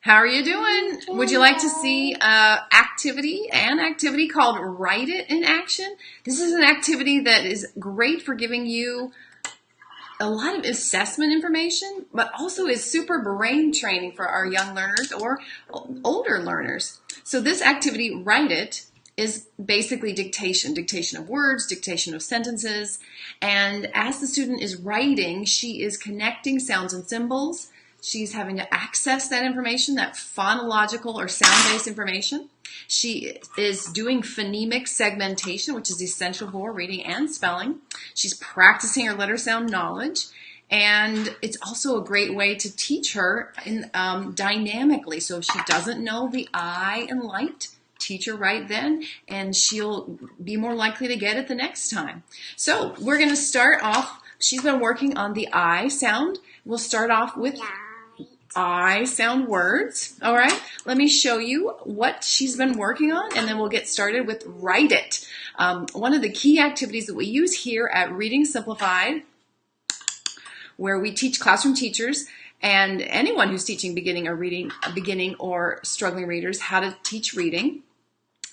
How are you doing? Would you like to see an activity called Write It in Action? This is an activity that is great for giving you a lot of assessment information, but also is super brain training for our young learners or older learners. So this activity, Write It, is basically dictation of words, dictation of sentences. And as the student is writing, she is connecting sounds and symbols. She's having to access that information, that phonological or sound-based information. She is doing phonemic segmentation, which is essential for reading and spelling. She's practicing her letter sound knowledge. And it's also a great way to teach her dynamically. So if she doesn't know the I in light, teach her right then, and she'll be more likely to get it the next time. So we're going to start off. She's been working on the I sound. We'll start off with I sound words. All right, let me show you what she's been working on, and then we'll get started with Write It. One of the key activities that we use here at Reading Simplified, where we teach classroom teachers and anyone who's teaching beginning or struggling readers how to teach reading.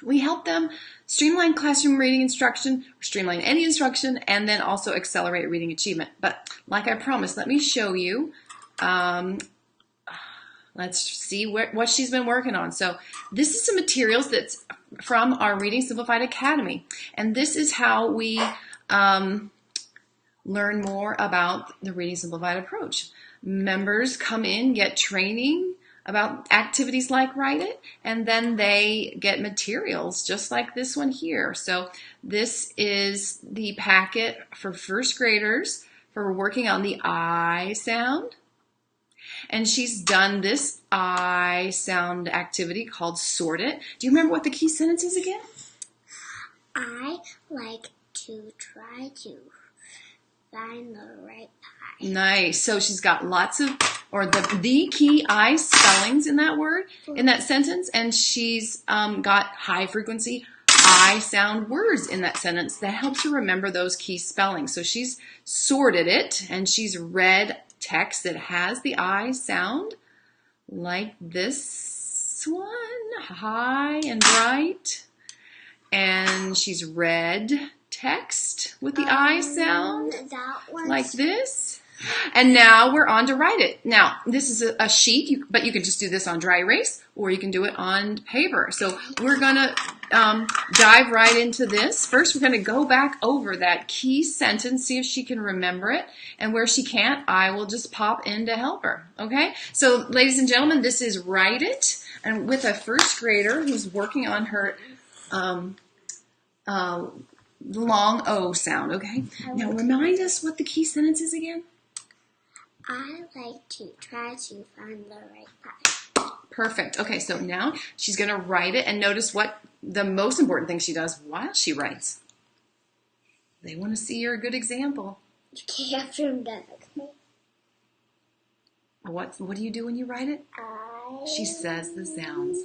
We help them streamline classroom reading instruction, streamline any instruction, and then also accelerate reading achievement. But like I promised, let me show you. Let's see what she's been working on. So this is some materials that's from our Reading Simplified Academy. And this is how we learn more about the Reading Simplified approach. Members come in, get training about activities like Write It, and then they get materials just like this one here. So this is the packet for first graders for working on the I sound. And she's done this I sound activity called Sort It. Do you remember what the key sentence is again? I like to try to find the right pie. Nice. So she's got lots of, or the key I spellings in that word, in that sentence, and she's got high frequency I sound words in that sentence that helps her remember those key spellings. So she's sorted it, and she's read text that has the I sound, like this one, high and bright. And she's read text with the I sound, like this. And now we're on to Write It. Now, this is a sheet, but you can just do this on dry erase, or you can do it on paper. So we're going to dive right into this. First, we're going to go back over that key sentence, see if she can remember it. And where she can't, I will just pop in to help her. Okay? So, ladies and gentlemen, this is Write It, and with a first grader who's working on her long O sound. Okay? Now, remind us what the key sentence is again. I like to try to find the right pie. Perfect. Okay, so now she's going to write it, and notice what the most important thing she does while she writes. They want to see you're a good example. Okay, after I'm done. Okay. What do you do when you write it? She says the sounds.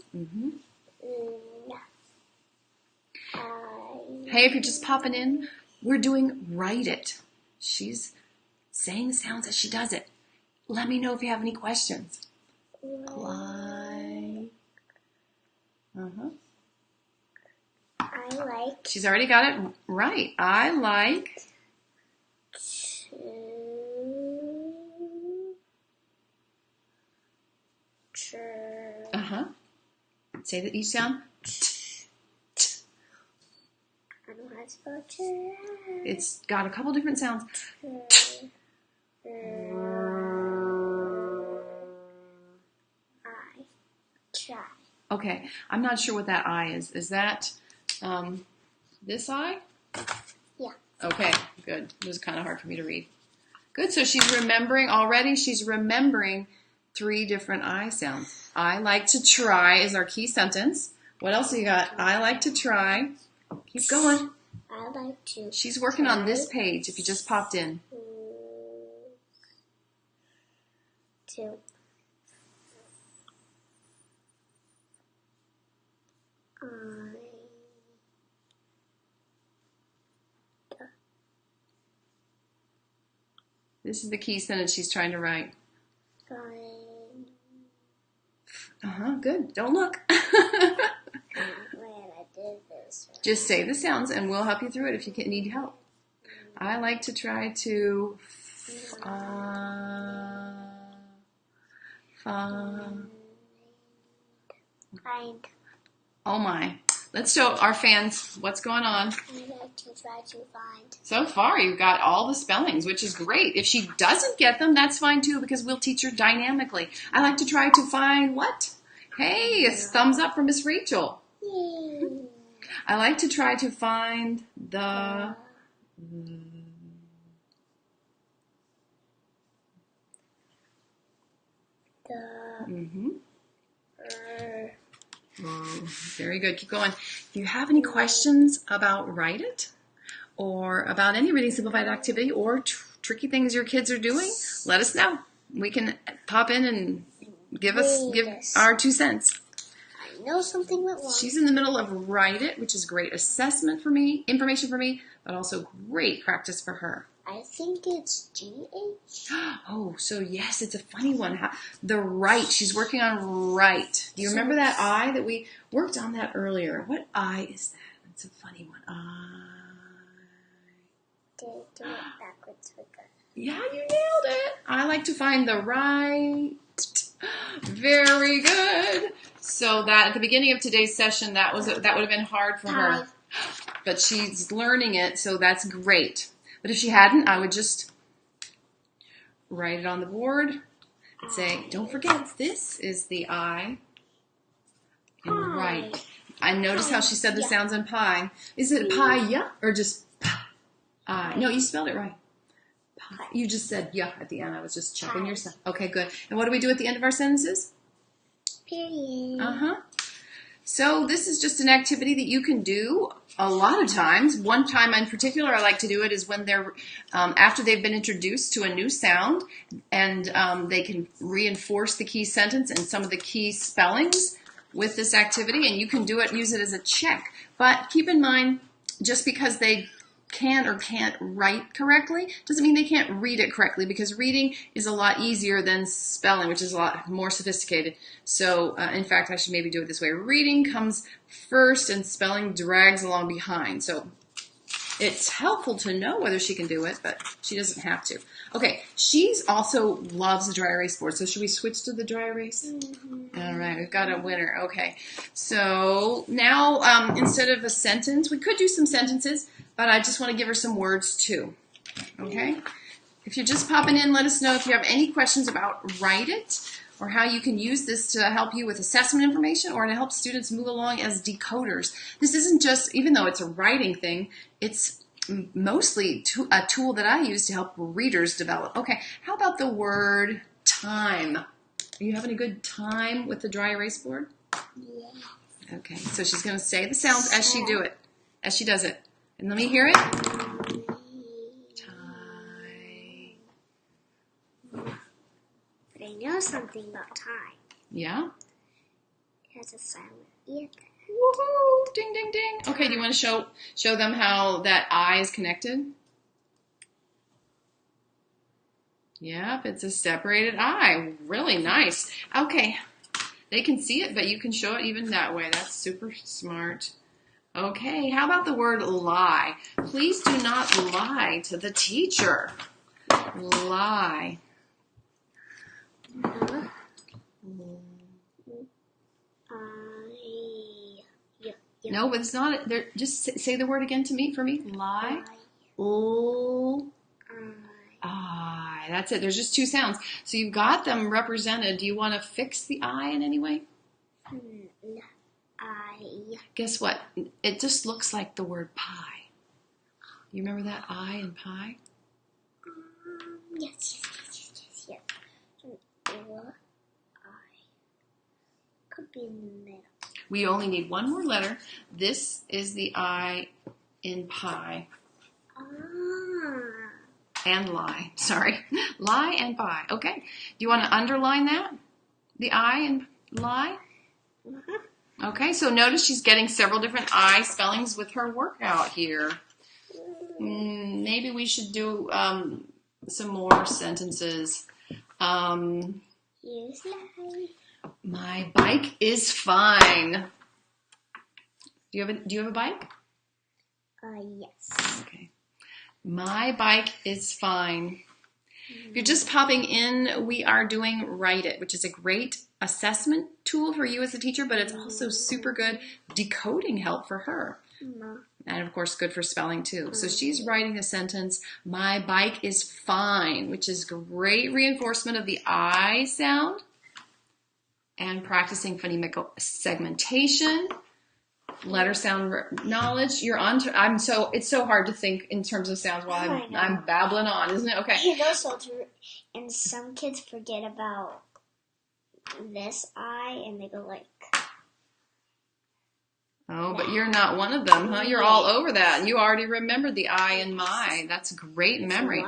Hey, if you're just popping in, we're doing Write It. She's saying the sounds as she does it. Let me know if you have any questions. Like. I like. She's already got it right. I like to. Say that each sound. I don't know how to spell to. It's got a couple different sounds. I try. Okay, I'm not sure what that I is. Is that this I? Yeah. Okay, good. It was kind of hard for me to read. Good, so she's remembering already. She's remembering 3 different I sounds. I like to try is our key sentence. What else you got? I like to try. Keep going. I like to. She's working on this page if you just popped in. This is the key sentence she's trying to write. Good. Don't look. When I did this. Just say the sounds and we'll help you through it if you need help. I like to try to Find. Oh my. Let's show our fans what's going on. I like to try to find. So far, you've got all the spellings, which is great. If she doesn't get them, that's fine too, because we'll teach her dynamically. I like to try to find what? Hey, a thumbs up from Miss Rachel. Yay. I like to try to find the... Very good. Keep going. If you have any questions about Write It or about any Reading Simplified activity or tricky things your kids are doing, let us know. We can pop in and give our 2 cents. I know something went wrong. She's in the middle of Write It, which is great assessment for me, information for me, but also great practice for her. I think it's GH. Oh, so yes, it's a funny one. The right. She's working on right. Do you remember that I that we worked on that earlier? What I is that? It's a funny one. I. Did it do it backwards with the... Yeah, you nailed it. I like to find the right. Very good. So that at the beginning of today's session, that would have been hard for her, but she's learning it, so that's great. But if she hadn't, I would just write it on the board and say, don't forget, this is the I in right. I notice how she said the sounds in pie. Is it pie, yeah, or just pie? No, you spelled it right. Pie. You just said yeah at the end. I was just checking yourself. Okay, good. And what do we do at the end of our sentences? Period. So this is just an activity that you can do a lot of times. One time in particular I like to do it is when they're, after they've been introduced to a new sound, and they can reinforce the key sentence and some of the key spellings with this activity, and you can do it, use it as a check. But keep in mind, just because they can or can't write correctly doesn't mean they can't read it correctly, because reading is a lot easier than spelling, which is a lot more sophisticated. So in fact, I should maybe do it this way. Reading comes first and spelling drags along behind. So it's helpful to know whether she can do it, but she doesn't have to. Okay, she's also loves the dry erase board. So should we switch to the dry erase? All right, we've got a winner. Okay, so now instead of a sentence, we could do some sentences, but I just want to give her some words too. Okay? If you're just popping in, let us know if you have any questions about Write It, or how you can use this to help you with assessment information or to help students move along as decoders. This isn't just, even though it's a writing thing, it's mostly a tool that I use to help readers develop. Okay, how about the word time? Are you having a good time with the dry erase board? Yeah. Okay, so she's going to say the sounds as she does it. And let me hear it. Time. But I know something about time. Yeah? It has a silent E at the end. Woohoo! Ding, ding, ding. Okay, do you want to show them how that I is connected? Yep, it's a separated I. Really nice. Okay, they can see it, but you can show it even that way. That's super smart. Okay, how about the word lie? Please do not lie to the teacher. Lie. No, but it's not. Just say the word again to me, for me. Lie. I. That's it. There's just 2 sounds. So you've got them represented. Do you want to fix the I in any way? Guess what? It just looks like the word pie. You remember that I in pie? Yes. Or I. Could be in the middle. We only need one more letter. This is the I in pie. And lie. Sorry. Lie and pie. Okay. Do you want to underline that? The I in lie? Okay, so notice she's getting several different I spellings with her workout here. Maybe we should do some more sentences. use line. My bike is fine. Do you have a bike? Yes. Okay. My bike is fine. If you're just popping in, we are doing Write It, which is a great assessment tool for you as a teacher, but it's also super good decoding help for her. And of course, good for spelling too. So she's writing a sentence, my bike is fine, which is great reinforcement of the I sound and practicing phonemic segmentation. Letter sound knowledge. You're on. It's so hard to think in terms of sounds while I'm babbling on, isn't it? Okay. And some kids forget about this I, and they go like. Oh, but you're not one of them, huh? You're all over that. You already remembered the I and my. That's great memory.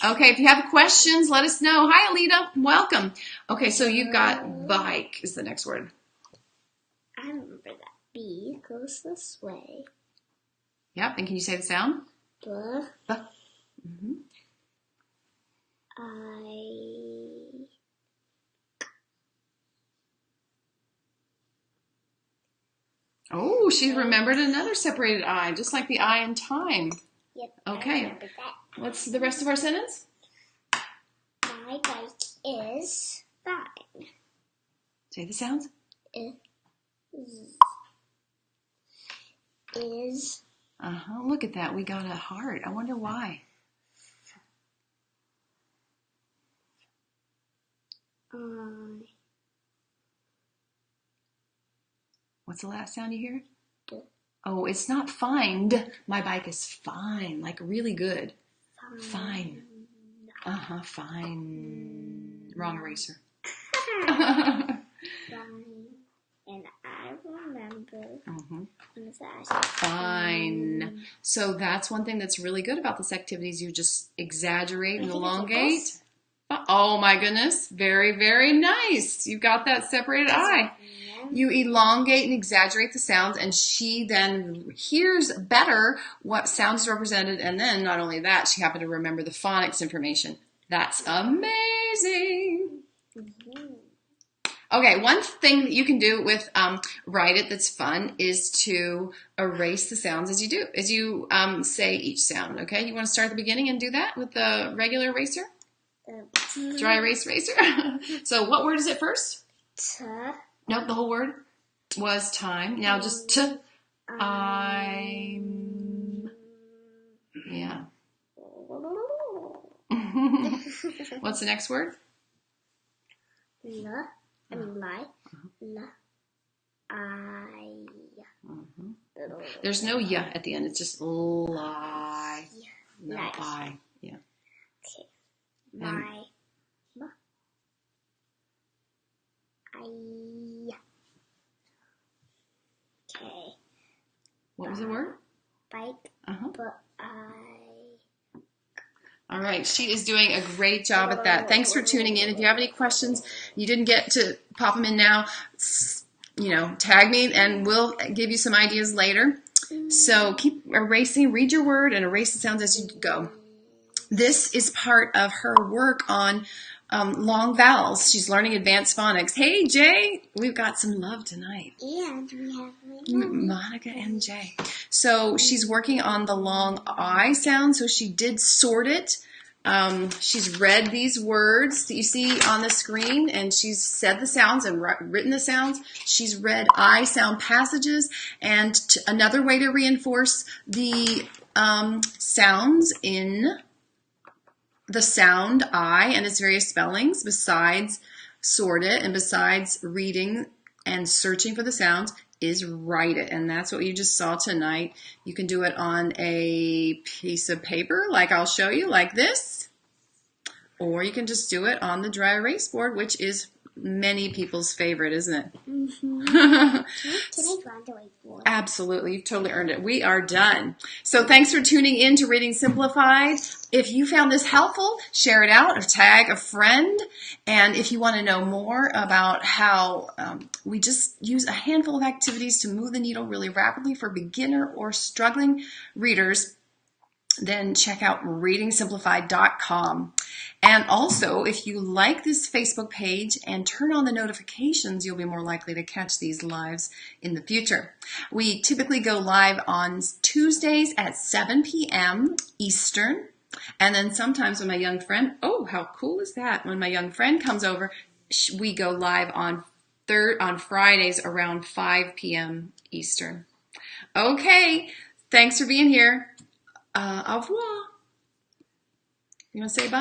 Okay, if you have questions, let us know. Hi, Alita. Welcome. Okay, so you've got bike is the next word. I remember that. B goes this way. Yep, and can you say the sound? B. Mm-hmm. I. Oh, she's remembered another separated I, just like the I in time. Yep. Okay. I remember that. What's the rest of our sentence? My bike is fine. Say the sounds. Is. Look at that. We got a heart. I wonder why. What's the last sound you hear? D. Oh, it's not find. My bike is fine. Like really good. Fine. Fine. Wrong eraser. Fine. And I remember. Fine. So that's one thing that's really good about this activity is you just exaggerate and elongate. Oh my goodness. Very, very nice. You got that separated I. You elongate and exaggerate the sounds, and she then hears better what sounds represented, and then not only that, she happened to remember the phonics information. That's amazing. Okay, one thing that you can do with Write It that's fun is to erase the sounds as you say each sound, okay? You want to start at the beginning and do that with the regular eraser? Dry erase eraser. So what word is it first? T. Nope, the whole word was time. Now just T. I'm. Yeah. What's the next word? L. I mean my. L. I. There's no ya at the end. It's just lie. No nice. I. Yeah. Okay. My. Okay. What was the word? Bike. But All right, she is doing a great job at that. Thanks for tuning in. If you have any questions, you didn't get to pop them in now, tag me and we'll give you some ideas later. So keep erasing, read your word and erase the sounds as you go. This is part of her work on long vowels. She's learning advanced phonics. Hey, Jay, we've got some love tonight. And we have Monica and Jay. So she's working on the long I sound. So she did sort it. She's read these words that you see on the screen, and she's said the sounds and written the sounds. She's read I sound passages, and another way to reinforce the sounds in the sound I and its various spellings, besides sort it and besides reading and searching for the sounds, is Write It. And that's what you just saw tonight. You can do it on a piece of paper, like I'll show you, like this. Or you can just do it on the dry erase board, which is many people's favorite, isn't it? Can I find the whiteboard? Absolutely. You've totally earned it. We are done. So thanks for tuning in to Reading Simplified. If you found this helpful, share it out or tag a friend. And if you want to know more about how we just use a handful of activities to move the needle really rapidly for beginner or struggling readers, then check out readingsimplified.com. And also, if you like this Facebook page and turn on the notifications, you'll be more likely to catch these lives in the future. We typically go live on Tuesdays at 7 p.m. Eastern. And then sometimes when my young friend, oh, how cool is that? When my young friend comes over, we go live on Fridays around 5 p.m. Eastern. Okay, thanks for being here. Au revoir. You want to say bye?